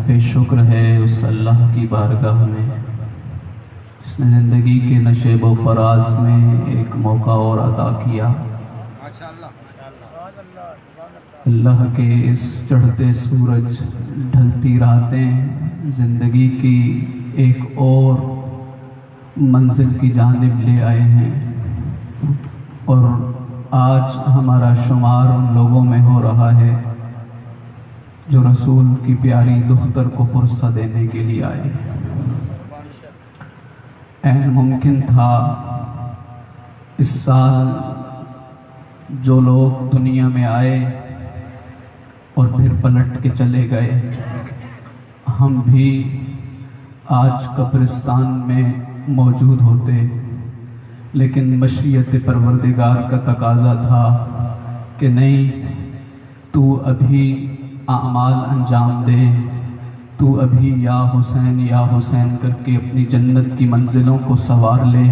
حرف شکر ہے اس اللہ کی بارگاہ میں جس نے زندگی کے نشیب و فراز میں ایک موقع اور عطا کیا۔ اللہ کے اس چڑھتے سورج ڈھلتی راتیں زندگی کی ایک اور منزل کی جانب لے آئے ہیں، اور آج ہمارا شمار ان لوگوں میں ہو رہا ہے جو رسول کی پیاری دختر کو پرسہ دینے کے لیے آئے۔ این ممکن تھا اس سال جو لوگ دنیا میں آئے اور پھر پلٹ کے چلے گئے، ہم بھی آج قبرستان میں موجود ہوتے، لیکن مشیت پروردگار کا تقاضا تھا کہ نہیں، تو ابھی اعمال انجام دے، تو ابھی یا حسین کر کے اپنی جنت کی منزلوں کو سنوار لے،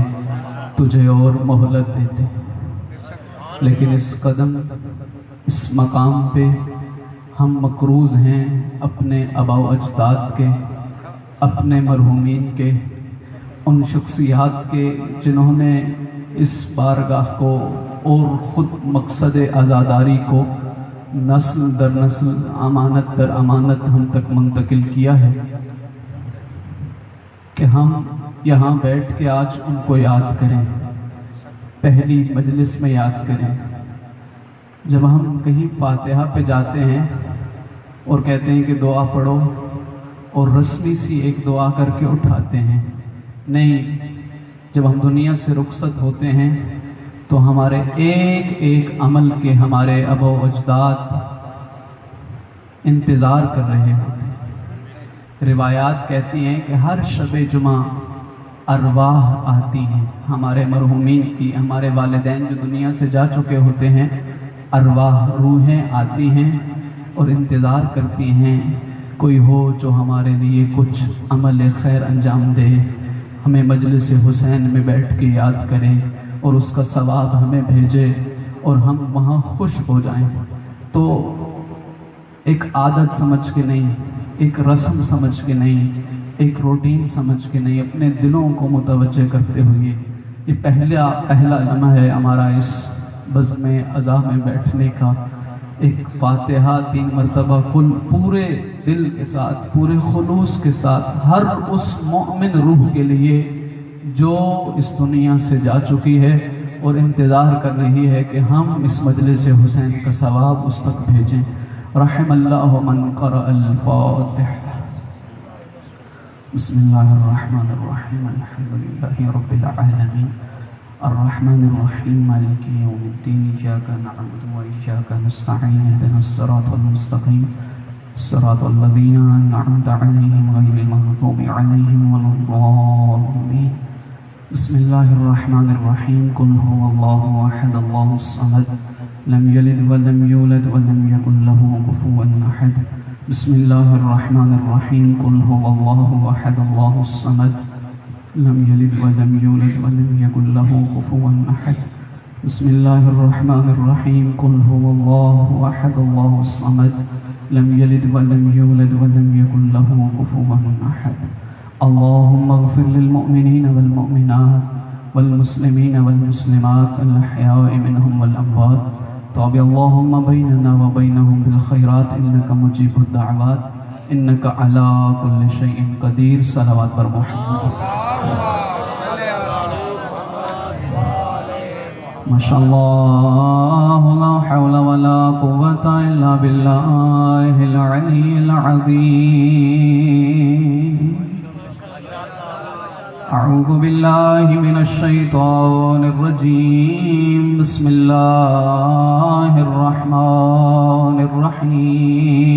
تجھے اور مہلت دیتے۔ لیکن اس مقام پہ ہم مقروض ہیں اپنے آباء و اجداد کے، اپنے مرحومین کے، ان شخصیات کے جنہوں نے اس بارگاہ کو اور خود مقصد عزاداری کو نسل در نسل، امانت در امانت ہم تک منتقل کیا ہے، کہ ہم یہاں بیٹھ کے آج ان کو یاد کریں، پہلی مجلس میں یاد کریں۔ جب ہم کہیں فاتحہ پہ جاتے ہیں اور کہتے ہیں کہ دعا پڑھو اور رسمی سی ایک دعا کر کے اٹھاتے ہیں، نہیں، جب ہم دنیا سے رخصت ہوتے ہیں تو ہمارے ایک ایک عمل کے ہمارے آباء و اجداد انتظار کر رہے ہوتے ہیں۔ روایات کہتی ہیں کہ ہر شب جمعہ ارواح آتی ہیں، ہمارے مرحومین کی، ہمارے والدین جو دنیا سے جا چکے ہوتے ہیں، ارواح روحیں آتی ہیں اور انتظار کرتی ہیں کوئی ہو جو ہمارے لیے کچھ عمل خیر انجام دے، ہمیں مجلس حسین میں بیٹھ کے یاد کرے اور اس کا ثواب ہمیں بھیجے اور ہم وہاں خوش ہو جائیں۔ تو ایک عادت سمجھ کے نہیں، ایک رسم سمجھ کے نہیں، ایک روٹین سمجھ کے نہیں، اپنے دلوں کو متوجہ کرتے ہوئے یہ پہلا لمحہ ہے ہمارا اس بزم عزا میں بیٹھنے کا۔ ایک فاتحہ 3 مرتبہ کل پورے دل کے ساتھ، پورے خلوص کے ساتھ، ہر اس مومن روح کے لیے جو اس دنیا سے جا چکی ہے اور انتظار کر رہی ہے کہ ہم اس مجلس حسین کا ثواب اس تک بھیجیں۔ رحم اللہ من قرأ الفاتحہ۔ بسم اللہ الرحمن الرحیم، الحمد للہ رب العالمین، الرحمن الرحیم، مالک یوم الدین، ایاک نعبد و ایاک نستعین، اهدنا الصراط المستقیم، صراط الذین انعمت علیہم غیر المغضوب علیہم ولا الضالین۔ بسم اللہ الرحمن الرحیم، قل هو اللہ احد اللہ الصمد، لم یلد ولم یولد ولم یکن له کفوا احد۔ بسم اللہ الرحمن الرحیم، قل هو اللہ احد اللہ الصمد، لم یلد ولم یولد ولم یکن له کفوا احد۔ بسم اللہ الرحمن الرحیم، قل هو اللہ احد اللہ الصمد، لم یلد ولم یولد ولم یکن له کفوا احد۔ اللہم اغفر للمؤمنین والمؤمنات والمسلمین والمسلمات الاحیاء منهم والاموات، طاب اللہم بیننا وبینہم بالخیرات انکا مجیب الدعوات انکا علی کل شیء قدیر۔ صلوات پر محمد۔ ماشاءاللہ، لا حول ولا قوة الا باللہ العلی العظیم۔ اعوذ باللہ من الشیطان الرجیم، بسم اللہ الرحمن الرحیم۔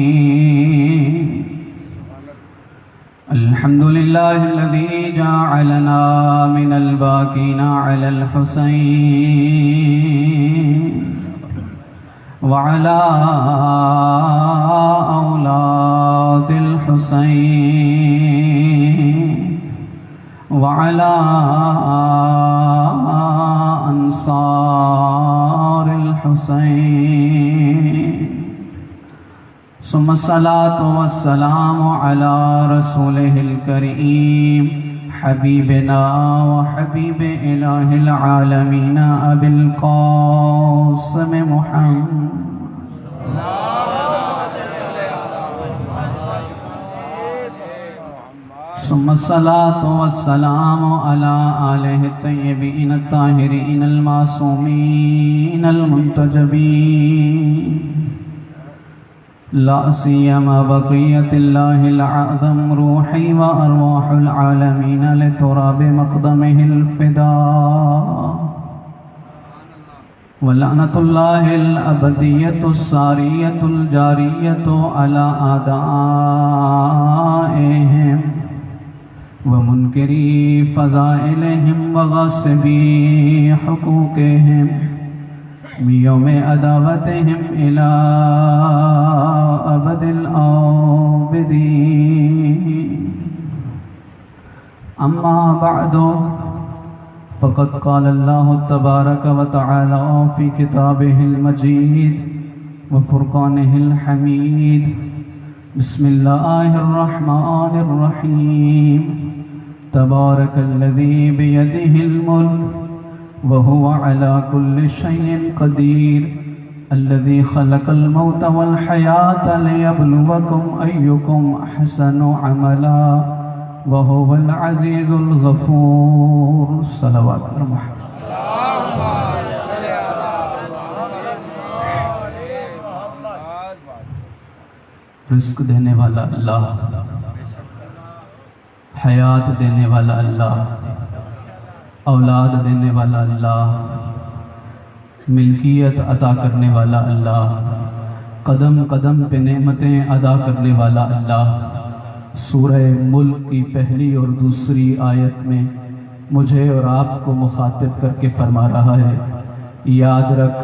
الحمد للہ الذی جعلنا من الباکین علی الحسین وعلى أولاد الحسين وعلى أنصار الحسين ثم الصلاة والسلام على رسوله الكريم حبيبنا وحبيب إله العالمين أبي القاسم محمد ثم الصلاة والسلام على آله الطيبين الطاهرين المعصومين المنتجبين لا سيما بقية الله الأعظم روحي وأرواح العالمين لتراب مقدمه الفداء ولعنة الله الأبدية السارية الجارية على أعدائهم ومنكري فضائلهم وغاصبي حقوقهم بيوم عداوتهم إلى أبد الآبدين. أما بعد فقد قال الله تبارك وتعالى في كتابه المجيد وفرقانه الحميد: بسم الله الرحمن الرحيم. تبارك الذي بيده الملك وهو على كل شيء قدير الذي خلق الموت والحياة ليبلوكم أيكم أحسن عملا وهو العزيز الغفور. صلوات محمد. رزق دینے والا اللہ، حیات دینے والا اللہ، اولاد دینے والا اللہ، ملکیت عطا کرنے والا اللہ، قدم قدم پہ نعمتیں ادا کرنے والا اللہ. سورہ ملک کی پہلی اور دوسری آیت میں مجھے اور آپ کو مخاطب کر کے فرما رہا ہے: یاد رکھ،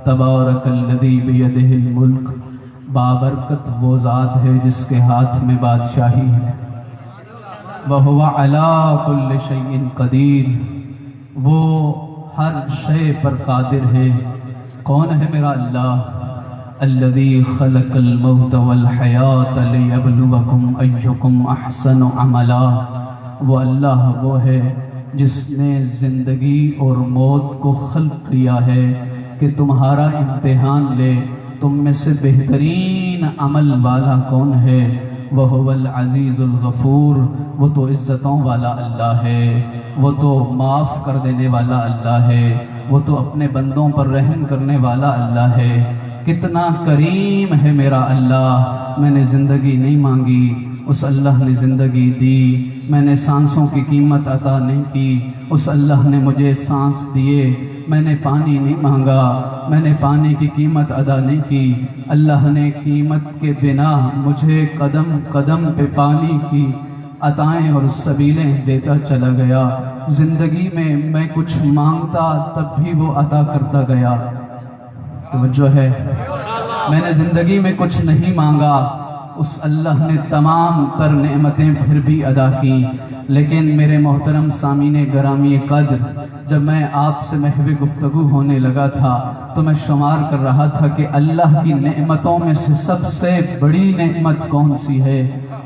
تبارک الذی بیدہ الملک، بابرکت وہ ذات ہے جس کے ہاتھ میں بادشاہی ہے. وَهُوَ عَلَىٰ كُلِّ شَيْءٍ قَدِيرٌ، وہ ہر شے پر قادر ہے. کون ہے میرا اللہ؟ الذی خلق الموت والحیات لیبلوکم ایکم احسن عملا. وہ اللہ وہ ہے جس نے زندگی اور موت کو خلق کیا ہے کہ تمہارا امتحان لے تم میں سے بہترین عمل والا کون ہے. وَهُوَ الْعَزِيزُ الْغَفُورُ، وہ تو عزتوں والا اللہ ہے، وہ تو معاف کر دینے والا اللہ ہے، وہ تو اپنے بندوں پر رحم کرنے والا اللہ ہے. کتنا کریم ہے میرا اللہ. میں نے زندگی نہیں مانگی، اس اللہ نے زندگی دی. میں نے سانسوں کی قیمت عطا نہیں کی، اس اللہ نے مجھے سانس دیے. میں نے پانی نہیں مانگا، میں نے پانی کی قیمت ادا نہیں کی، اللہ نے قیمت کے بنا مجھے قدم قدم پہ پانی کی عطائیں اور سبیلیں دیتا چلا گیا. زندگی میں کچھ مانگتا تب بھی وہ عطا کرتا گیا. توجہ ہے، میں نے زندگی میں کچھ نہیں مانگا، اس اللہ نے تمام تر نعمتیں پھر بھی ادا کی. لیکن میرے محترم سامعین گرامی قدر، جب میں آپ سے محو گفتگو ہونے لگا تھا تو میں شمار کر رہا تھا کہ اللہ کی نعمتوں میں سے سب سے بڑی نعمت کون سی ہے.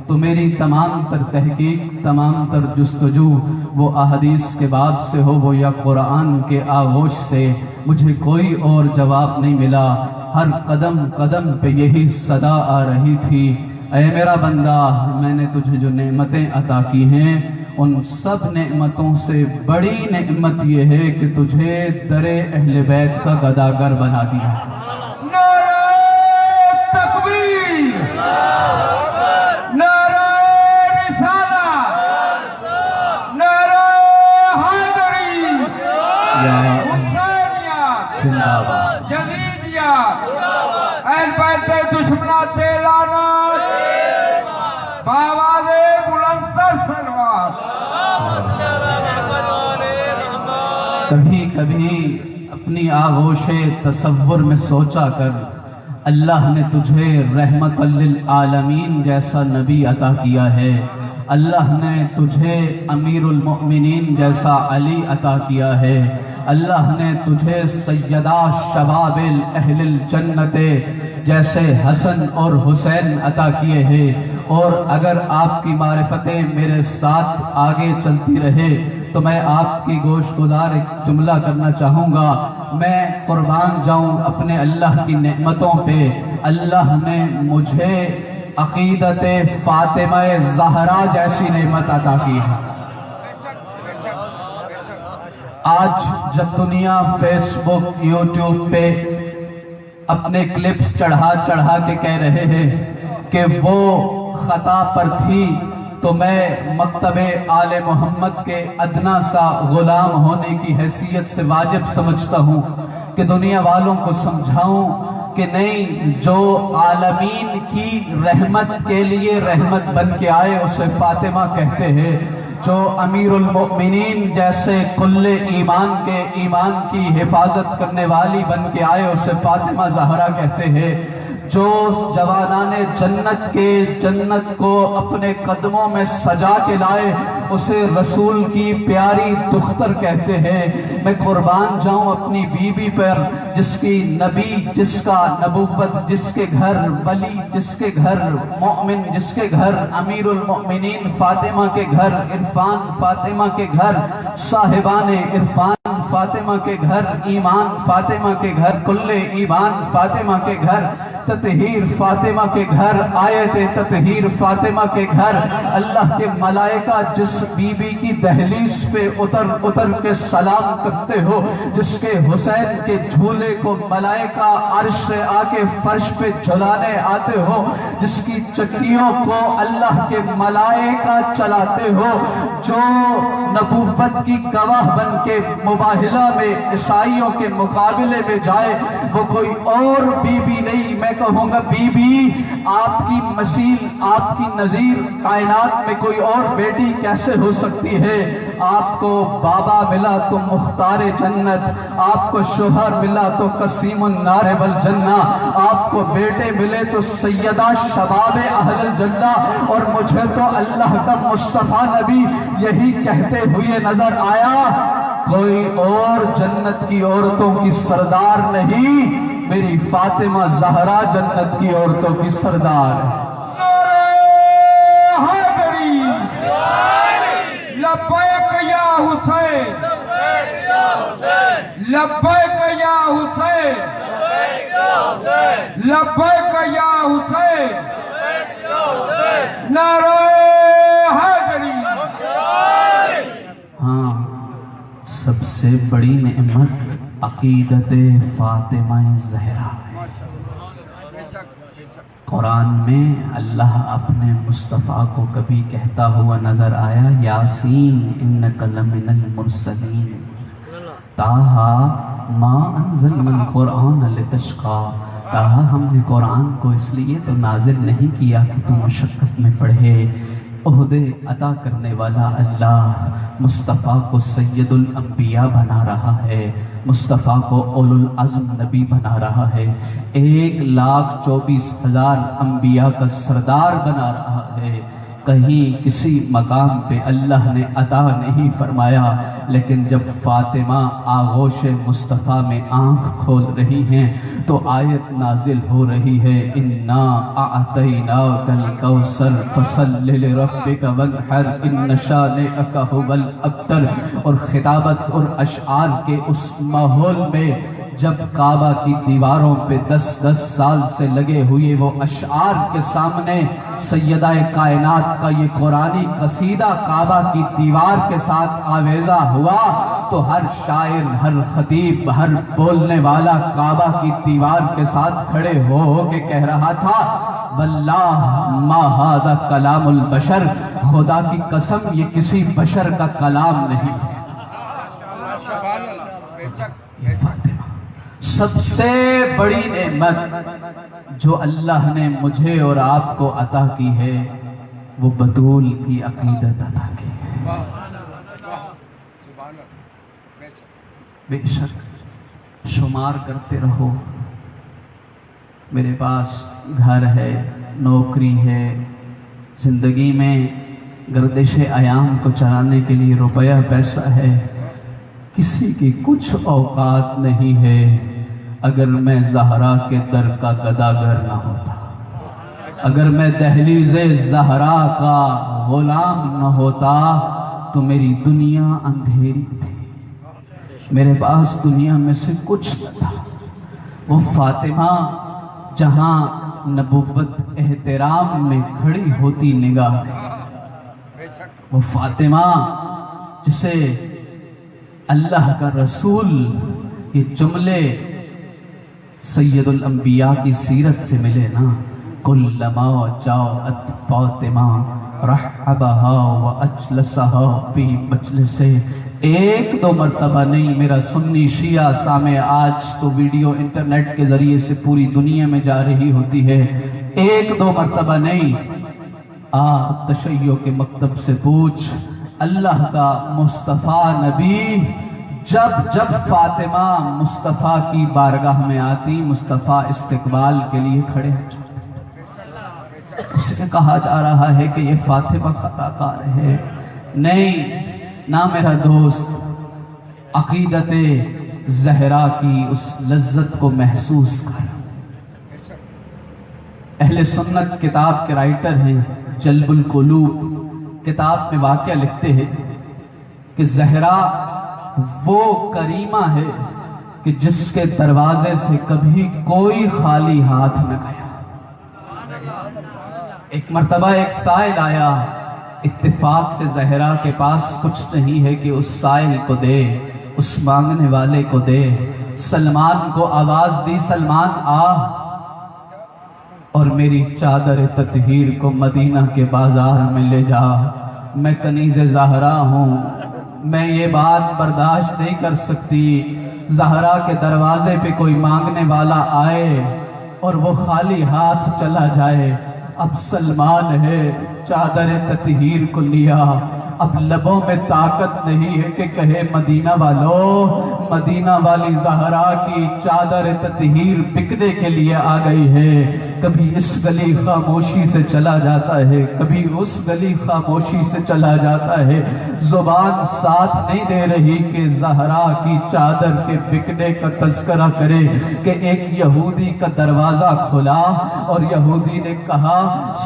تو میری تمام تر تحقیق، تمام تر جستجو، وہ احادیث کے باب سے ہو وہ یا قرآن کے آغوش سے، مجھے کوئی اور جواب نہیں ملا. ہر قدم قدم پہ یہی صدا آ رہی تھی: اے میرا بندہ، میں نے تجھے جو نعمتیں عطا کی ہیں ان سب نعمتوں سے بڑی نعمت یہ ہے کہ تجھے در اہل بیت کا گداگر بنا دیا. نعرہ تکبیر، نعرہ رسالت، نعرہ حیدری، حسینیت زندہ باد. یزیدیت، اہل بیت دشمنات لعنت، بآواز بلند تر صلوات. کبھی کبھی اپنی آغوش تصور میں سوچا کر، اللہ نے تجھے رحمت للعالمین جیسا نبی عطا کیا ہے، اللہ نے تجھے امیر المؤمنین جیسا علی عطا کیا ہے، اللہ نے تجھے سیدہ شباب اہل الجنت جیسے حسن اور حسین عطا کیے ہیں، اور اگر آپ کی معرفتیں میرے ساتھ آگے چلتی رہے تو میں آپ کی گوش گزار ایک جملہ کرنا چاہوں گا۔ میں قربان جاؤں اپنے اللہ کی نعمتوں پہ، اللہ نے مجھے عقیدت فاطمہ زہرا جیسی نعمت عطا کی ہے۔ آج جب دنیا فیس بک یوٹیوب پہ اپنے کلپس چڑھا کے کہہ رہے ہیں کہ وہ خطا پر تھی، تو میں مکتب آل محمد کے ادنا سا غلام ہونے کی حیثیت سے واجب سمجھتا ہوں کہ دنیا والوں کو سمجھاؤں کہ نہیں، جو عالمین کی رحمت کے لیے رحمت بن کے آئے اسے فاطمہ کہتے ہیں، جو امیر المؤمنین جیسے کل ایمان کے ایمان کی حفاظت کرنے والی بن کے آئے اسے فاطمہ زہرا کہتے ہیں، جو جوانان جنت کے جنت کو اپنے قدموں میں سجا کے لائے اسے رسول کی پیاری دختر کہتے ہیں۔ میں قربان جاؤں اپنی بی بی پر، جس کی نبی، جس کا نبوت، جس کے گھر ولی، جس کے گھر مومن، جس کے گھر امیر المؤمنین فاطمہ کے گھر، عرفان فاطمہ کے گھر، صاحبان عرفان فاطمہ کے گھر، ایمان فاطمہ کے گھر، کل ایمان فاطمہ کے گھر، تطہیر فاطمہ کے گھر، آیت تطہیر فاطمہ کے گھر، اللہ کے ملائکہ جس بی بی کی دہلیز پہ اتر کے سلام کرتے ہو، جس کے حسین کے جھولے کو ملائکہ عرش سے آ کے فرش پہ جھلانے آتے ہو، جس کی چکیوں کو اللہ کے ملائکہ چلاتے ہو، جو نبوت کی گواہ بن کے مباہلہ میں عیسائیوں کے مقابلے میں جائے، وہ کوئی اور بی بی نہیں، میں کہوں گا بی بی آپ کی مثیل، آپ کی نظیر کائنات میں کوئی اور بیٹی کیسے ہو سکتی ہے؟ آپ کو بابا ملا تو مختار جنت، آپ کو شوہر ملا تو قسیم النار والجنہ، آپ کو بیٹے ملے تو سیدہ شباب اہل الجنہ، اور مجھے تو اللہ کا مصطفیٰ نبی یہی کہتے ہوئے نظر آیا، کوئی اور جنت کی عورتوں کی سردار نہیں، میری فاطمہ زہرا جنت کی عورتوں کی سردار ہے۔ لبیک یا حسین، لبیک یا حسین، لبیک یا حسین، نعرہ حیدری۔ ہاں، سب سے بڑی نعمت عقیدت فاطمہ زہرا ہے۔ قرآن میں اللہ اپنے مصطفیٰ کو کبھی کہتا ہوا نظر آیا، یاسین انک لمن المرسلین، تاہا ما انزلنا القرآن لتشقا، تاہا ہم نے قرآن کو اس لیے تو نازل نہیں کیا کہ تو مشقت میں پڑھے۔ عہدے عطا کرنے والا اللہ مصطفیٰ کو سید الانبیاء بنا رہا ہے، مصطفیٰ کو اولو العزم نبی بنا رہا ہے، 1,24,000 انبیاء کا سردار بنا رہا ہے۔ کہیں کسی مقام پہ اللہ نے عطا نہیں فرمایا، لیکن جب فاطمہ آغوش مصطفیٰ میں آنکھ کھول رہی ہیں تو آیت نازل ہو رہی ہے، اِنَّا أَعْطَيْنَاكَ الْكَوْثَرَ فَصَلِّ لِرَبِّكَ وَانْحَرْ إِنَّ شَانِئَكَ هُوَ الْأَبْتَرُ۔ اور خطابت اور اشعار کے اس ماحول میں جب کعبہ کی دیواروں پہ 10 سال سے لگے ہوئے وہ اشعار کے سامنے سیدہ کائنات کا یہ قرآنی قصیدہ کعبہ کی دیوار کے ساتھ آویزہ ہوا، تو ہر شاعر، ہر خطیب، ہر بولنے والا کعبہ کی دیوار کے ساتھ کھڑے ہو کے کہہ رہا تھا، واللہ ما ھذا کلام البشر، خدا کی قسم یہ کسی بشر کا کلام نہیں ہے۔ یہ فاطمہ سب سے بڑی نعمت جو اللہ نے مجھے اور آپ کو عطا کی ہے، وہ بطول کی عقیدت عطا کی ہے۔ بے شک شمار کرتے رہو، میرے پاس گھر ہے، نوکری ہے، زندگی میں گردش ایام کو چلانے کے لیے روپیہ پیسہ ہے، کسی کی کچھ اوقات نہیں ہے، اگر میں زہرا کے در کا گداگر نہ ہوتا، اگر میں دہلیز زہرا کا غلام نہ ہوتا تو میری دنیا اندھیری تھی، میرے پاس دنیا میں سے کچھ نہ تھا۔ وہ فاطمہ جہاں نبوت احترام میں کھڑی ہوتی نگاہ، وہ فاطمہ جسے اللہ کا رسول یہ جملے سید الانبیاء کی سیرت سے ملے نا، کلما جاءت فاطمہ رحبہا واجلسہا فی مجلسہ، ایک دو مرتبہ نہیں، میرا سنی شیعہ سامع آج تو ویڈیو انٹرنیٹ کے ذریعے سے پوری دنیا میں جا رہی ہوتی ہے، ایک دو مرتبہ نہیں، تشیع کے مکتب سے پوچھ، اللہ کا مصطفیٰ نبی جب فاطمہ مصطفیٰ کی بارگاہ میں آتی، مصطفیٰ استقبال کے لیے کھڑے ہو جاتے۔ اسے کہا جا رہا ہے کہ یہ فاطمہ خطا کار ہے، نہیں نہ میرا دوست، عقیدت زہرا کی اس لذت کو محسوس کر۔ اہل سنت کتاب کے رائٹر ہیں جلب القلوب، کتاب میں واقعہ لکھتے ہیں کہ زہرا وہ کریمہ ہے کہ جس کے دروازے سے کبھی کوئی خالی ہاتھ نہ گیا۔ ایک مرتبہ ایک سائل آیا، اتفاق سے زہرا کے پاس کچھ نہیں ہے کہ اس سائل کو دے، اس مانگنے والے کو دے۔ سلمان کو آواز دی، سلمان آ اور میری چادر تطہیر کو مدینہ کے بازار میں لے جا، میں کنیز زہرا ہوں، میں یہ بات برداشت نہیں کر سکتی زہرا کے دروازے پہ کوئی مانگنے والا آئے اور وہ خالی ہاتھ چلا جائے۔ اب سلمان ہے، چادر تطہیر کو لیا، اب لبوں میں طاقت نہیں ہے کہ کہے مدینہ والو، مدینہ والی زہرا کی چادر تطہیر بکنے کے لیے آ گئی ہے۔ کبھی اس گلی خاموشی سے چلا جاتا ہے، کبھی اس گلی خاموشی سے چلا جاتا ہے، زبان ساتھ نہیں دے رہی کہ زہرا کی چادر کے بکنے کا تذکرہ کرے کہ ایک یہودی کا دروازہ کھلا اور یہودی نے کہا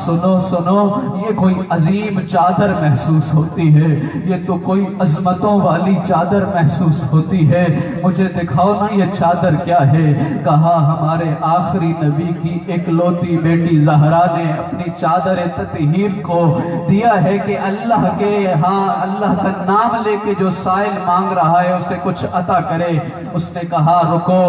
سنو سنو، یہ کوئی عظیم چادر محسوس ہوتی ہے، یہ تو کوئی عظمتوں والی چادر محسوس ہوتی ہے، مجھے دکھاؤ نا یہ چادر کیا ہے۔ کہا ہمارے آخری نبی کی ایک لوتی بیٹی زہرا نے اپنی چادر تطہیر کو دیا ہے کہ اللہ کے ہاں اللہ کا نام لے کے جو سائل مانگ رہا ہے اسے کچھ عطا کرے۔ اس نے کہا رکو،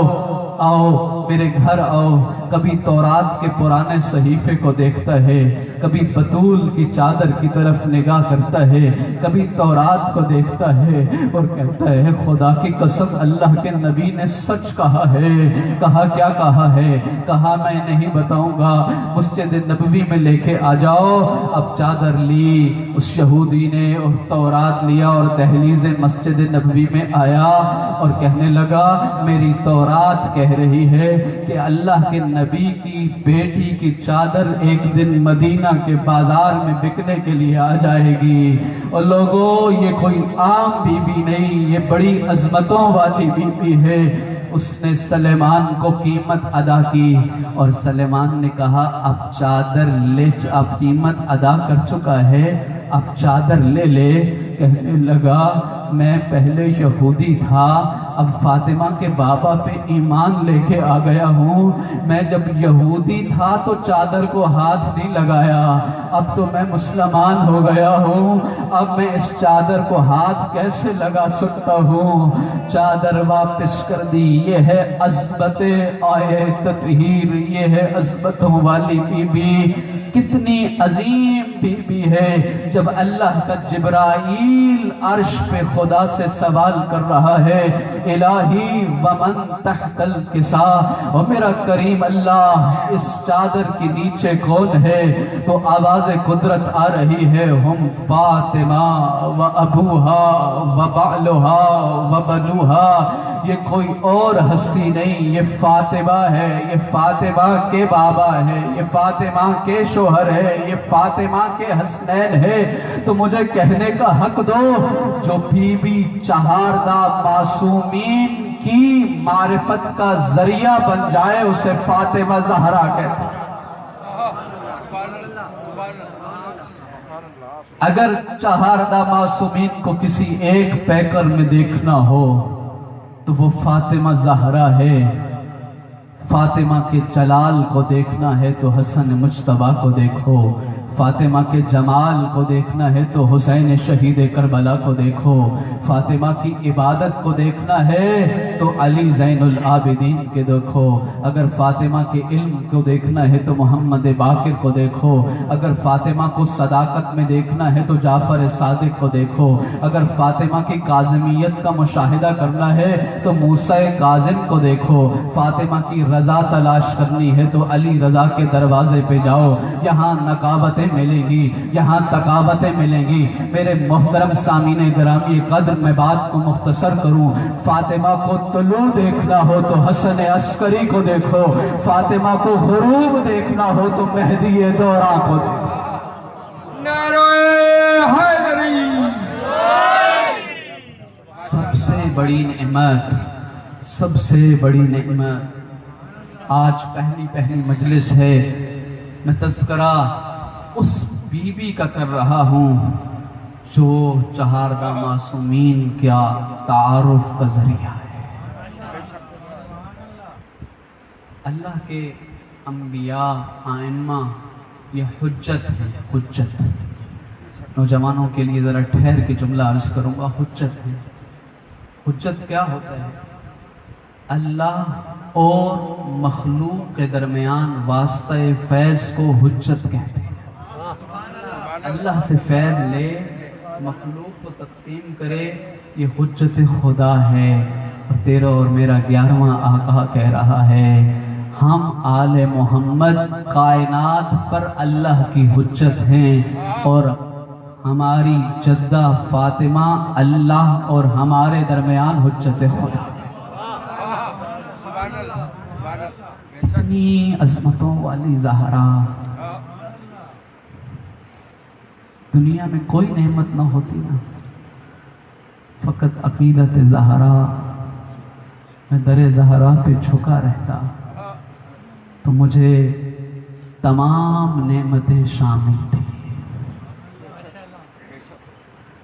آؤ میرے گھر آؤ۔ کبھی تورات کے پرانے صحیفے کو دیکھتا ہے، کبھی بطول کی چادر کی طرف نگاہ کرتا ہے، کبھی تورات کو دیکھتا ہے اور کہتا ہے خدا کی قسم اللہ کے نبی نے سچ کہا ہے۔ کہا کیا کہا ہے؟ کہا میں نہیں بتاؤں گا، مسجد نبوی میں لے کے آ جاؤ۔ اب چادر لی اس یہودی نے اور تورات لیا اور دہلیز مسجد نبوی میں آیا اور کہنے لگا میری تورات کہہ رہی ہے کہ اللہ کے نبی کی بیٹی کی چادر ایک دن مدینہ کے بازار میں بکنے کے لیے آ جائے گی۔ اور لوگوں یہ کوئی عام بی بی نہیں، یہ بڑی عظمتوں والی بی بی ہے۔ اس نے سلیمان کو قیمت ادا کی اور سلیمان نے کہا اب چادر لے، اب قیمت ادا کر چکا ہے، اب چادر لے لے۔ کہنے لگا میں پہلے یہودی تھا، اب فاطمہ کے بابا پہ ایمان لے کے آ گیا ہوں۔ میں جب یہودی تھا تو چادر کو ہاتھ نہیں لگایا، اب تو میں مسلمان ہو گیا ہوں، اب میں اس چادر کو ہاتھ کیسے لگا سکتا ہوں؟ چادر واپس کر دی۔ یہ ہے عظمت آئے تطہیر، یہ ہے عظمتوں والی بی بی۔ کتنی عظیم بی بی ہے جب اللہ کا جبرائیل عرش پہ خدا سے سوال کر رہا ہے الہی ومن تحت الکسا، اور میرا کریم اللہ اس چادر کے نیچے کون ہے؟ تو آواز قدرت آ رہی ہے ہم فاطمہ و ابوہا و بعلہا و بنوہا۔ یہ کوئی اور ہستی نہیں، یہ فاطمہ ہے، یہ فاطمہ کے بابا ہے، یہ فاطمہ کے شوہر ہے، یہ فاطمہ کے حسنین ہے۔ تو مجھے کہنے کا حق دو جو بی بی چہاردہ معصومین کی معرفت کا ذریعہ بن جائے اسے فاطمہ زہرا کہتے ہیں۔ اگر چہاردہ معصومین کو کسی ایک پیکر میں دیکھنا ہو تو وہ فاطمہ زہرا ہے، فاطمہ کے جلال کو دیکھنا ہے تو حسن مجتبیٰ کو دیکھو، فاطمہ کے جمال کو دیکھنا ہے تو حسین شہید کربلا کو دیکھو، فاطمہ کی عبادت کو دیکھنا ہے تو علی زین العابدین کے دیکھو، اگر فاطمہ کے علم کو دیکھنا ہے تو محمد باقر کو دیکھو، اگر فاطمہ کو صداقت میں دیکھنا ہے تو جعفر صادق کو دیکھو، اگر فاطمہ کی کاظمیت کا مشاہدہ کرنا ہے تو موسیٰ کاظم کو دیکھو، فاطمہ کی رضا تلاش کرنی ہے تو علی رضا کے دروازے پہ جاؤ، یہاں نقابتیں ملیں گی، یہاں تقابتیں ملیں گی۔ میرے محترم سامعین گرامی قدر میں بات کو مختصر کروں، فاطمہ کو طلوع دیکھنا ہو تو حسن عسکری کو دیکھو، فاطمہ کو غروب دیکھنا ہو تو مہدی دوراں کو دیکھو۔ نعرہ حیدری۔ سب سے بڑی نعمت، سب سے بڑی نعمت، آج پہلی مجلس ہے، میں تذکرہ اس بی بی کا کر رہا ہوں جو چہاردہ معصومین کا تعارف کا ذریعہ ہے۔ اللہ کے انبیاء آئمہ یہ حجت ہے، حجت۔ نوجوانوں کے لیے ذرا ٹھہر کے جملہ عرض کروں گا، حجت ہے۔ حجت کیا ہوتا ہے؟ اللہ اور مخلوق کے درمیان واسطہ فیض کو حجت کہتے ہیں۔ اللہ سے فیض لے، مخلوق کو تقسیم کرے، یہ حجت خدا ہے۔ اور تیرا اور میرا 11واں آقا کہہ رہا ہے، ہم آل محمد کائنات پر اللہ کی حجت ہیں، اور ہماری جدہ فاطمہ اللہ اور ہمارے درمیان حجت خدا۔ اتنی عظمتوں والی زہرا، دنیا میں کوئی نعمت نہ ہوتی نا، فقط عقیدت زہرا، میں در زہرا پہ جھکا رہتا تو مجھے تمام نعمتیں شامل تھی۔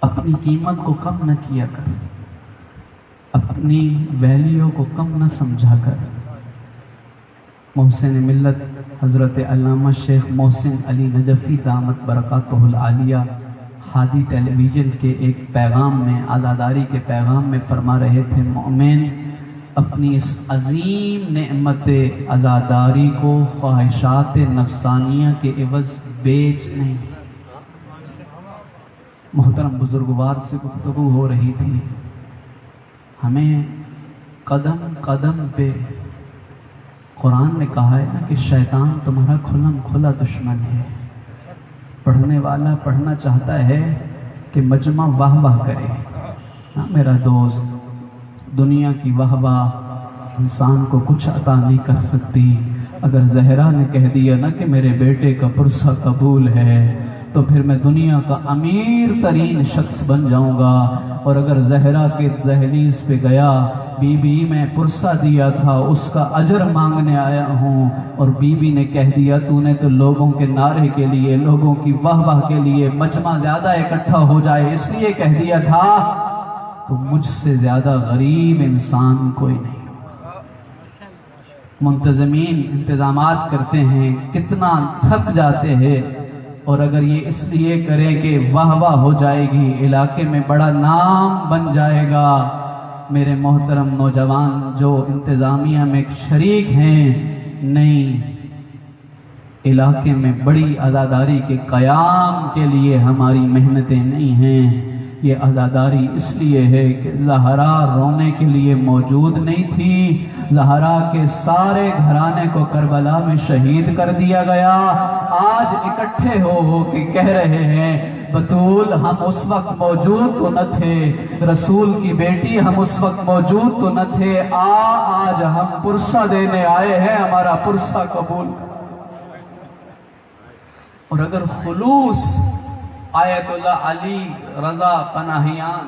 اپنی قیمت کو کم نہ کیا کر، اپنی ویلیو کو کم نہ سمجھا کر۔ محسن ملت حضرت علامہ شیخ محسن علی نجفی دامت برکاتہ العالیہ ہادی ٹیلی ویژن کے ایک پیغام میں، عزاداری کے پیغام میں فرما رہے تھے، مومن اپنی اس عظیم نعمت عزاداری کو خواہشات نفسانیہ کے عوض بیچ نہیں۔ محترم بزرگوار سے گفتگو ہو رہی تھی، ہمیں قدم قدم پہ قرآن نے کہا ہے نا کہ شیطان تمہارا کھلم کھلا دشمن ہے۔ پڑھنے والا پڑھنا چاہتا ہے کہ مجمع واہ واہ کرے۔ ہاں میرا دوست، دنیا کی واہ واہ انسان کو کچھ عطا نہیں کر سکتی۔ اگر زہرا نے کہہ دیا نا کہ میرے بیٹے کا پرسہ قبول ہے تو پھر میں دنیا کا امیر ترین شخص بن جاؤں گا۔ اور اگر زہرا کے دہلیز پہ گیا، بی بی میں پرسہ دیا تھا اس کا اجر مانگنے آیا ہوں، اور بی بی نے کہہ دیا تو نے تو لوگوں کے نعرے کے لیے، لوگوں کی واہ واہ کے لیے، مجمع زیادہ اکٹھا ہو جائے اس لیے کہہ دیا تھا، تو مجھ سے زیادہ غریب انسان کوئی نہیں ہوگا۔ منتظمین انتظامات کرتے ہیں، کتنا تھک جاتے ہیں، اور اگر یہ اس لیے کریں کہ واہ واہ ہو جائے گی، علاقے میں بڑا نام بن جائے گا۔ میرے محترم نوجوان جو انتظامیہ میں شریک ہیں، نہیں، علاقے میں بڑی عزاداری کے قیام کے لیے ہماری محنتیں نہیں ہیں۔ یہ عزاداری اس لیے ہے کہ زہرا رونے کے لیے موجود نہیں تھی۔ زہرا کے سارے گھرانے کو کربلا میں شہید کر دیا گیا۔ آج اکٹھے ہو کے کہہ رہے ہیں، بطول ہم اس وقت موجود تو نہ تھے، رسول کی بیٹی ہم اس وقت موجود تو نہ تھے، آج ہم پرسہ دینے آئے ہیں، ہمارا پرسہ قبول کر۔ اور اگر خلوص آیت اللہ علی رضا پناہیان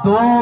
2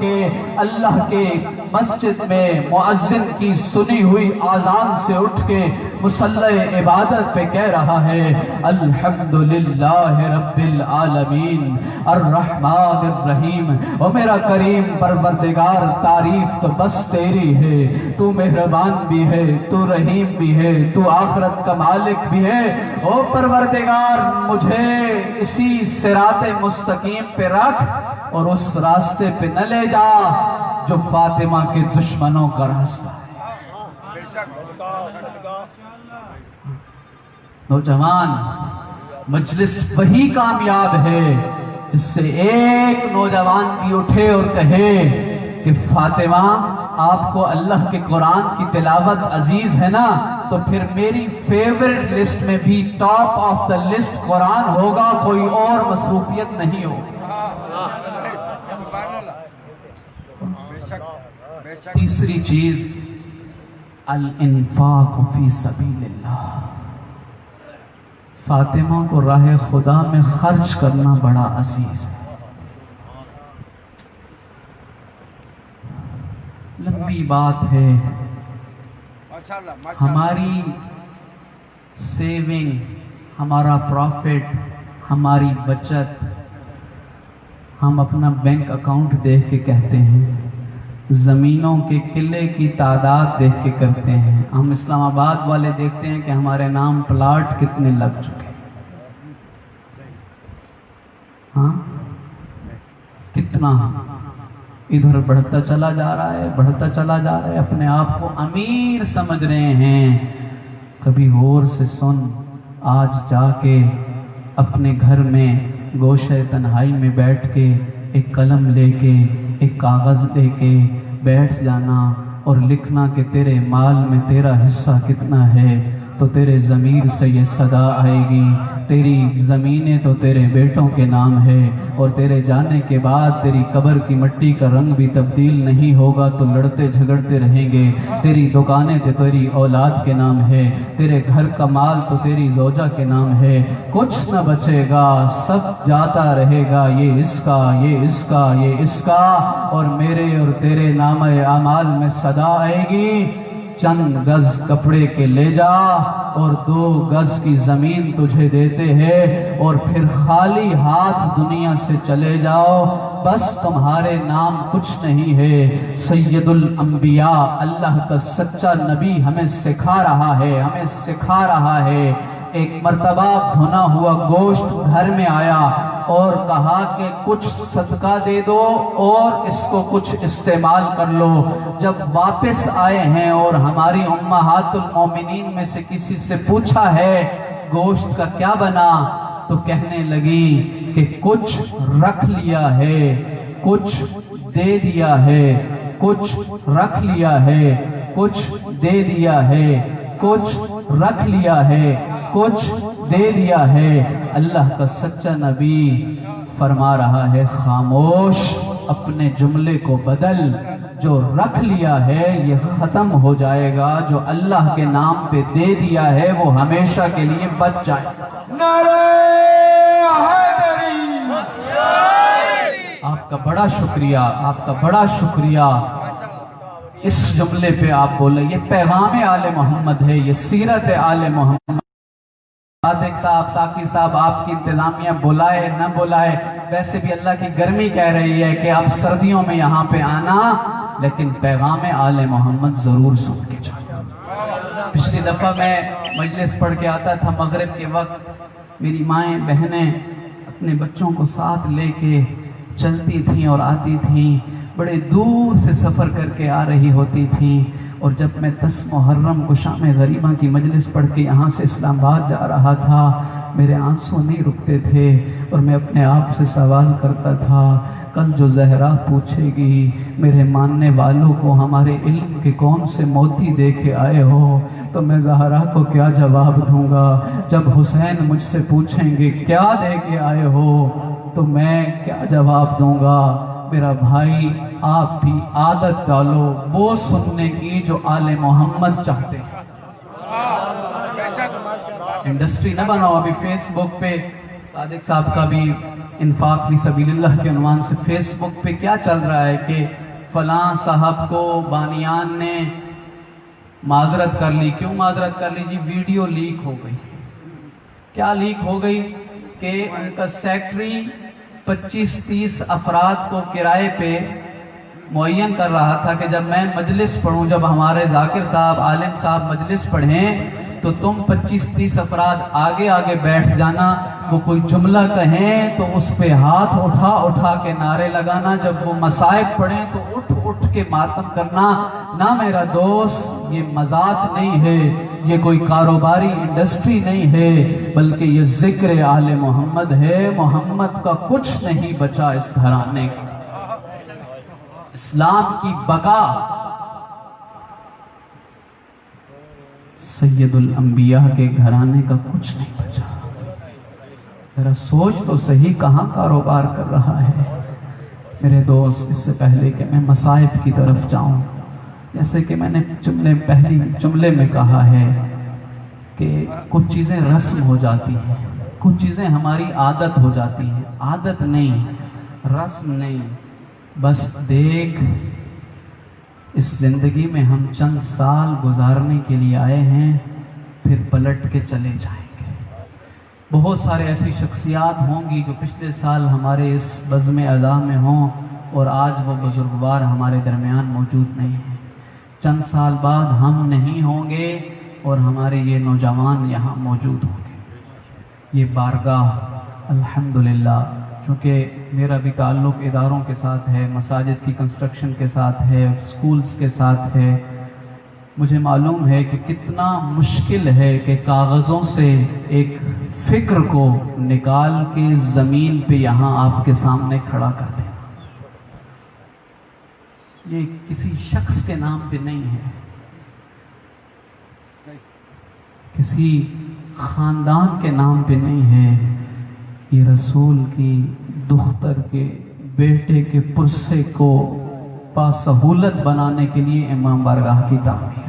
کے اللہ کے مسجد میں مؤذن کی سنی ہوئی آذان سے اٹھ کے مصلی عبادت پہ کہہ رہا ہے الحمدللہ رب العالمین الرحمن الرحیم، او میرا کریم پروردگار تعریف تو بس تیری ہے، تو مہربان بھی ہے، تو رحیم بھی ہے، تو آخرت کا مالک بھی ہے۔ او پروردگار مجھے اسی صراط مستقیم پہ رکھ اور اس راستے پہ نہ لے جا جو فاطمہ کے دشمنوں کا راستہ ہے۔ نوجوان مجلس وہی کامیاب ہے جس سے ایک نوجوان بھی اٹھے اور کہے کہ فاطمہ آپ کو اللہ کے قرآن کی تلاوت عزیز ہے نا، تو پھر میری فیورٹ لسٹ میں بھی ٹاپ آف دا لسٹ قرآن ہوگا، کوئی اور مصروفیت نہیں ہوگی۔ تیسری چیز الانفاق فی سبیل اللہ، فاطمہ کو راہ خدا میں خرچ کرنا بڑا عزیز ہے۔ لمبی بات ہے، ہماری سیونگ، ہمارا پروفٹ، ہماری بچت، ہم اپنا بینک اکاؤنٹ دیکھ کے کہتے ہیں، زمینوں کے قلعے کی تعداد دیکھ کے کرتے ہیں، ہم اسلام آباد والے دیکھتے ہیں کہ ہمارے نام پلاٹ کتنے لگ چکے، ہاں کتنا ادھر بڑھتا چلا جا رہا ہے، بڑھتا چلا جا رہا ہے، اپنے آپ کو امیر سمجھ رہے ہیں۔ کبھی غور سے سن، آج جا کے اپنے گھر میں گوشہ تنہائی میں بیٹھ کے ایک قلم لے کے ایک کاغذ لے کے بیٹھ جانا اور لکھنا کہ تیرے مال میں تیرا حصہ کتنا ہے، تو تیرے ضمیر سے یہ صدا آئے گی، تیری زمینیں تو تیرے بیٹوں کے نام ہے، اور تیرے جانے کے بعد تیری قبر کی مٹی کا رنگ بھی تبدیل نہیں ہوگا، تو لڑتے جھگڑتے رہیں گے، تیری دکانیں تو تیری اولاد کے نام ہے، تیرے گھر کا مال تو تیری زوجہ کے نام ہے، کچھ نہ بچے گا، سب جاتا رہے گا، یہ اس کا، یہ اس کا، یہ اس کا، اور میرے اور تیرے نام اعمال میں صدا آئے گی، چند گز کپڑے کے لے جا اور 2 گز کی زمین تجھے دیتے ہیں، اور پھر خالی ہاتھ دنیا سے چلے جاؤ، بس تمہارے نام کچھ نہیں ہے۔ سید الانبیاء اللہ کا سچا نبی ہمیں سکھا رہا ہے، ہمیں سکھا رہا ہے۔ ایک مرتبہ بھنا ہوا گوشت گھر میں آیا اور کہا کہ کچھ صدقہ دے دو اور اس کو کچھ استعمال کر لو۔ جب واپس آئے ہیں اور ہماری امہات المومنین میں سے کسی سے پوچھا ہے گوشت کا کیا بنا، تو کہنے لگی کہ کچھ رکھ لیا ہے، کچھ دے دیا ہے، کچھ رکھ لیا ہے، کچھ دے دیا ہے، کچھ رکھ لیا ہے، کچھ دے دیا ہے۔ اللہ کا سچا نبی فرما رہا ہے خاموش، اپنے جملے کو بدل، جو رکھ لیا ہے یہ ختم ہو جائے گا، جو اللہ کے نام پہ دے دیا ہے وہ ہمیشہ کے لیے بچ جائے گا۔ نعرہ حیدری! آپ کا بڑا شکریہ، آپ کا بڑا شکریہ۔ اس جملے پہ آپ بولے، یہ پیغام آل محمد ہے، یہ سیرت آل محمد۔ صادق صاحب، ساقی صاحب، آپ کی انتظامیہ بلائے نہ بلائے، ویسے بھی اللہ کی گرمی کہہ رہی ہے کہ اب سردیوں میں یہاں پہ آنا، لیکن پیغام آل محمد ضرور سن کے جانا۔ پچھلی دفعہ میں مجلس پڑھ کے آتا تھا مغرب کے وقت، میری مائیں بہنیں اپنے بچوں کو ساتھ لے کے چلتی تھیں اور آتی تھیں، بڑے دور سے سفر کر کے آ رہی ہوتی تھیں، اور جب میں 10 محرم کو شام غریبہ کی مجلس پڑھ کے یہاں سے اسلام آباد جا رہا تھا، میرے آنسو نہیں رکتے تھے، اور میں اپنے آپ سے سوال کرتا تھا کل جو زہرا پوچھے گی میرے ماننے والوں کو ہمارے علم کے کون سے موتی دے کے آئے ہو، تو میں زہرا کو کیا جواب دوں گا؟ جب حسین مجھ سے پوچھیں گے کیا دے کے آئے ہو، تو میں کیا جواب دوں گا؟ میرا بھائی آپ بھی عادت ڈالو وہ سننے کی جو آل محمد چاہتے ہیں۔ انڈسٹری نہ بناؤ۔ ابھی فیس بک پہ صادق صاحب کا بھی انفاق فی سبیل اللہ کے عنوان سے فیس بک پہ کیا چل رہا ہے کہ فلاں صاحب کو بانیان نے معذرت کر لی. کیوں معذرت کر لی جی؟ ویڈیو لیک ہو گئی. کیا لیک ہو گئی؟ کہ ان کا سیکٹری 25-30 افراد کو کرائے پہ معین کر رہا تھا کہ جب میں مجلس پڑھوں، جب ہمارے ذاکر صاحب عالم صاحب مجلس پڑھیں تو تم 25-30 افراد آگے آگے بیٹھ جانا، وہ کوئی جملہ کہیں تو اس پہ ہاتھ اٹھا اٹھا کے نعرے لگانا، جب وہ مصائب پڑھیں تو اٹھ اٹھ کے ماتم کرنا. نہ میرا دوست، یہ مذاق نہیں ہے، یہ کوئی کاروباری انڈسٹری نہیں ہے، بلکہ یہ ذکر آل محمد ہے. محمد کا کچھ نہیں بچا اس گھرانے کا. اسلام کی بقا سید الانبیاء کے گھرانے کا کچھ نہیں بچا. ذرا سوچ تو صحیح، کہاں کاروبار کر رہا ہے میرے دوست. اس سے پہلے کہ میں مصائب کی طرف جاؤں، جیسے کہ میں نے پہلی جملے میں کہا ہے کہ کچھ چیزیں رسم ہو جاتی ہیں، کچھ چیزیں ہماری عادت ہو جاتی ہیں. عادت نہیں، رسم نہیں. بس دیکھ، اس زندگی میں ہم چند سال گزارنے کے لیے آئے ہیں، پھر پلٹ کے چلے جائیں گے. بہت سارے ایسی شخصیات ہوں گی جو پچھلے سال ہمارے اس بزم ادا میں ہوں اور آج وہ بزرگوار ہمارے درمیان موجود نہیں ہیں. چند سال بعد ہم نہیں ہوں گے اور ہمارے یہ نوجوان یہاں موجود ہوں گے. یہ بارگاہ الحمدللہ، چونکہ میرا بھی تعلق اداروں کے ساتھ ہے، مساجد کی کنسٹرکشن کے ساتھ ہے، سکولز کے ساتھ ہے، مجھے معلوم ہے کہ کتنا مشکل ہے کہ کاغذوں سے ایک فکر کو نکال کے زمین پہ یہاں آپ کے سامنے کھڑا کر دینا. یہ کسی شخص کے نام پہ نہیں ہے، کسی خاندان کے نام پہ نہیں ہے. یہ رسول کی دختر کے بیٹے کے پرسے کو باسہولت بنانے کے لیے امام بارگاہ کی تعمیر.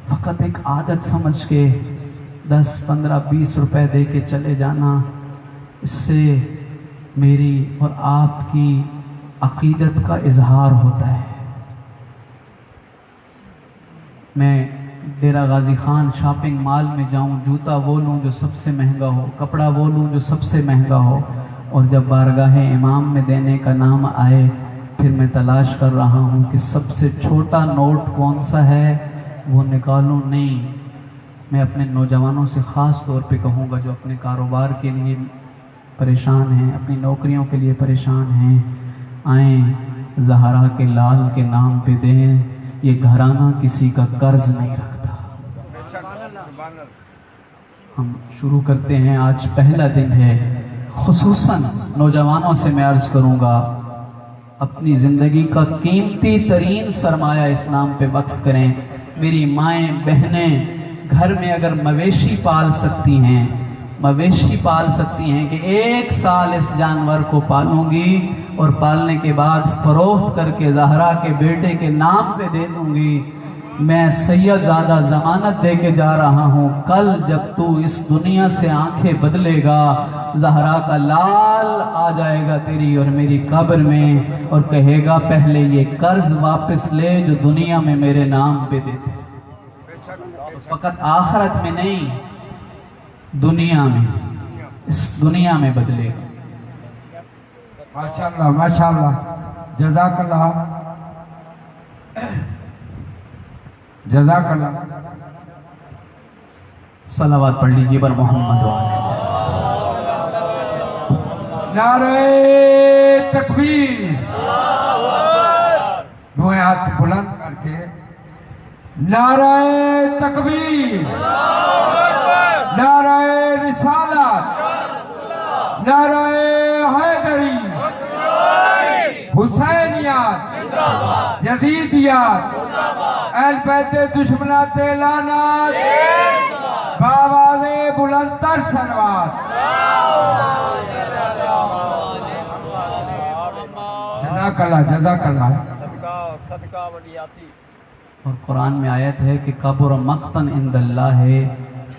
فقط ایک عادت سمجھ کے 10, 15, 20 روپے دے کے چلے جانا، اس سے میری اور آپ کی عقیدت کا اظہار ہوتا ہے. میں ڈیرہ غازی خان شاپنگ مال میں جاؤں، جوتا وہ لوں جو سب سے مہنگا ہو، کپڑا وہ لوں جو سب سے مہنگا ہو، اور جب بارگاہ امام میں دینے کا نام آئے پھر میں تلاش کر رہا ہوں کہ سب سے چھوٹا نوٹ کون سا ہے وہ نکالوں. نہیں، میں اپنے نوجوانوں سے خاص طور پہ کہوں گا جو اپنے کاروبار کے لیے پریشان ہیں، اپنی نوکریوں کے لیے پریشان ہیں، آئیں زہرا کے لال کے نام پہ دیں. یہ گھرانہ کسی کا قرض نہیں رکھتا. ہم شروع کرتے ہیں، آج پہلا دن ہے. خصوصاً نوجوانوں سے میں عرض کروں گا، اپنی زندگی کا قیمتی ترین سرمایہ اسلام پہ وقف کریں. میری مائیں بہنیں گھر میں اگر مویشی پال سکتی ہیں، مویشی پال سکتی ہیں کہ 1 سال اس جانور کو پالوں گی اور پالنے کے بعد فروخت کر کے زہرا کے بیٹے کے نام پہ دے دوں گی، میں سید زادہ ضمانت دے کے جا رہا ہوں، کل جب تو اس دنیا سے آنکھیں بدلے گا، زہرا کا لال آ جائے گا تیری اور میری قبر میں اور کہے گا پہلے یہ قرض واپس لے جو دنیا میں میرے نام پہ دیتے. فقط آخرت میں نہیں، دنیا میں، اس دنیا میں بدلے گا. ماشاءاللہ ماشاءاللہ، جزاک اللہ جزاک اللہ. صلوات پڑھ لیجیے بر محمد والے. نعرہ تکبیر. دو ہاتھ بلند کر کے نعرہ تکبیر، نعرہ رسالت، نعرہ حیدری، حسینیات، یزیدیات، اہل بیت دشمنات لعنت، بآواز بلند تر صلوات. جزاک اللہ جزاک اللہ. اور قرآن میں آیت ہے کہ کبر مقتن عند اللہ ہے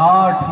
8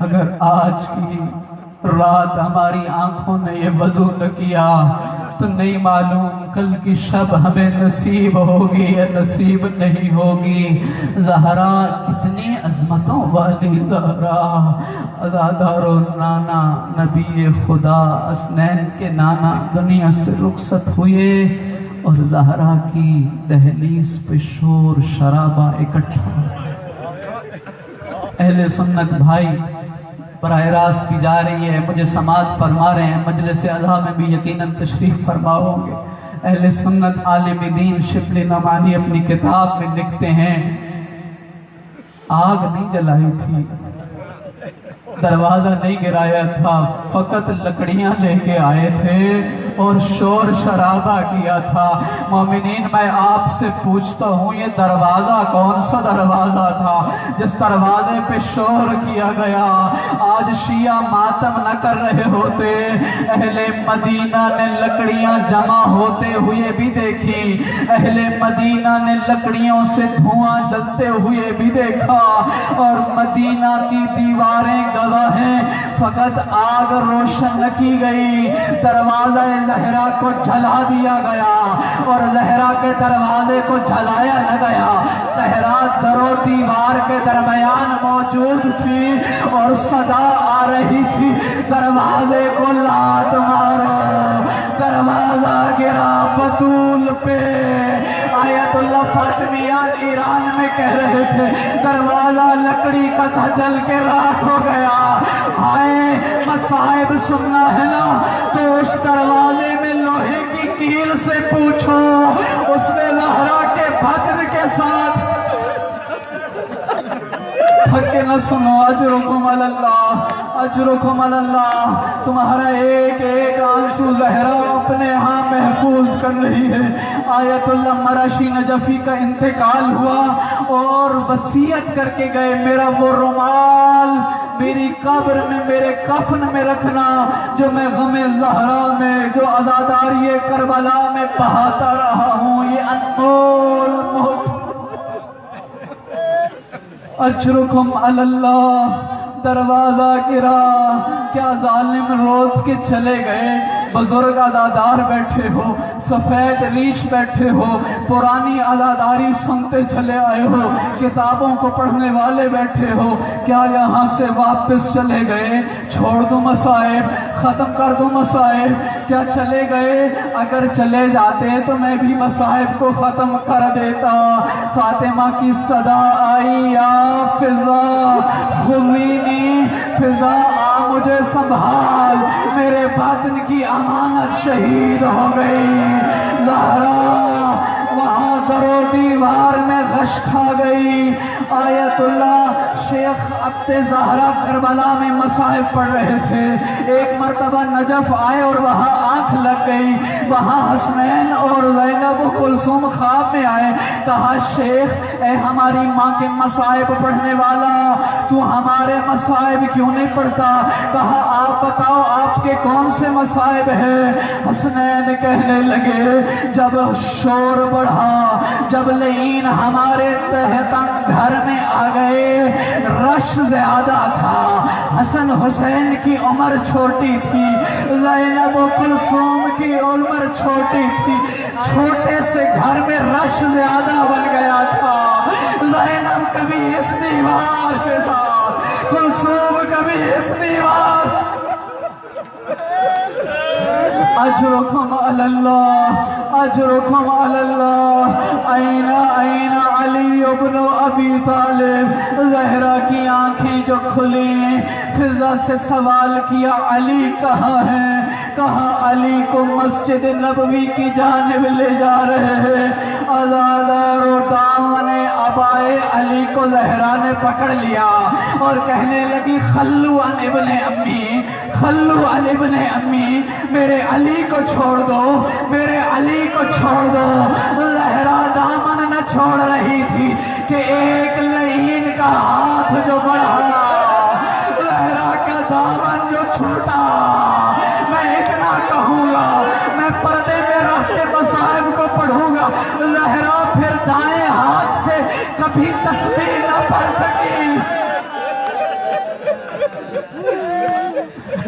اگر آج کی رات ہماری آنکھوں نے یہ وضو نہ کیا تو نہیں معلوم کل کی شب ہمیں نصیب ہوگی یا نصیب نہیں ہوگی۔ زہرا کتنی عظمتوں والی زہرا، عزادار و نانا نبی خدا حسنین کے نانا دنیا سے رخصت ہوئے اور زہرا کی دہلیز پہ شور شرابہ اکٹھا۔ اہل سنت بھائی براہ راست بھی جا رہی ہے، مجھے سماعت فرما رہے ہیں، مجلس اعلیٰ میں بھی یقیناً تشریف فرما ہوں گے۔ اہل سنت عالم دین شبلی نعمانی اپنی کتاب میں لکھتے ہیں آگ نہیں جلائی تھی، دروازہ نہیں گرایا تھا، فقط لکڑیاں لے کے آئے تھے اور شور شرابہ کیا تھا۔ مومنین میں آپ سے پوچھتا ہوں یہ دروازہ کون سا دروازہ تھا جس دروازے پہ شور کیا گیا؟ آج شیعہ ماتم نہ کر رہے ہوتے، اہل مدینہ نے لکڑیاں جمع ہوتے ہوئے بھی دیکھی، اہل مدینہ نے لکڑیوں سے دھواں جلتے ہوئے بھی دیکھا، اور مدینہ کی دیواریں گواہ ہیں، فقط آگ روشن نہ کی گئی، دروازہ زہرا کو جلا دیا گیا اور زہرا کے دروازے کو جلایا نہ گیا۔ زہرا در و دیوار کے درمیان موجود تھی اور صدا آ رہی تھی دروازے کو لات مارو، دروازہ گرا بطول پہ۔ آیت اللہ فاطمیان ایران میں کہہ رہے تھے دروازہ لکڑی کا تھا جل کے راکھ ہو گیا۔ آئے مصائب سننا ہے نا تو اس دروازے میں لوہے کی کیل سے پوچھو، اس نے زہرا کے بطن کے ساتھ تھک کے نہ سنو۔ اجرکم علی اللہ، اجرکم علی اللہ، تمہارا ایک ایک آنسو زہرا اپنے ہاں محفوظ کر رہی ہے۔ آیت اللہ مرشی نجفی کا انتقال ہوا اور وصیت کر کے گئے میرا وہ رومال میری قبر میں میرے کفن میں رکھنا جو میں غم زہرا میں جو عزاداری کربلا میں بہاتا رہا ہوں، یہ انمول موت۔ اجرکم علی اللہ، دروازہ گرا، کیا ظالم روز کے چلے گئے؟ بزرگ عزادار بیٹھے ہو، سفید ریش بیٹھے ہو، پرانی عزاداری سنتے چلے آئے ہو، کتابوں کو پڑھنے والے بیٹھے ہو، کیا یہاں سے واپس چلے گئے؟ چھوڑ دو مصائب، ختم کر دو مصائب، کیا چلے گئے؟ اگر چلے جاتے تو میں بھی مصائب کو ختم کر دیتا۔ فاطمہ کی صدا آئی، یا فضا خذینی، فضا آ مجھے سنبھال، میرے باطن کی امانت شہید ہو گئی۔ زہرا وہاں در و دیوار میں غش کھا گئی۔ آیت اللہ شیخ عبد زہرا کربلا میں مصائب پڑھ رہے تھے، ایک مرتبہ نجف آئے اور وہاں آنکھ لگ گئی، وہاں حسنین اور زینب و کلثوم خواب میں آئے، کہا شیخ اے ہماری ماں کے مصائب پڑھنے والا، تو ہمارے مصائب کیوں نہیں پڑھتا؟ کہا آپ بتاؤ آپ کے کون سے مصائب ہیں؟ حسنین کہنے لگے جب شور بڑھا، جب لعین ہمارے تہتن گھر میں آ گئے، رش زیادہ تھا، حسن حسین کی عمر چھوٹی تھی، زینب و کلثوم کی عمر چھوٹی تھی، چھوٹے سے گھر میں رش زیادہ بن گیا تھا۔ زینب کبھی اس دیوار کے ساتھ، کلثوم کبھی اس دیوار۔ اجرکم علی اللہ، اجرکم علی اللہ، این علی ابن ابی طالب۔ زہرا کی آنکھیں جو کھلیں، فضا سے سوال کیا علی کہاں ہیں؟ کہا علی کو مسجد نبوی کی جانب لے جا رہے ہیں۔ عزادار و دامن عبائے علی کو زہرا نے پکڑ لیا اور کہنے لگی خلو عن ابن امی، خلو عن ابن امی، میرے علی کو چھوڑ دو، میرے علی کو چھوڑ دو۔ زہرا دامن نہ چھوڑ رہی تھی کہ ایک لعین کا ہاتھ جو بڑھا، زہرا کا دامن جو چھوٹا، میں اتنا کہوں گا، میں پردے میں رہ کے مصائب کو پڑھوں گا۔ زہرا پھر دائیں ہاتھ سے کبھی تسبیح نہ پڑھ سکی۔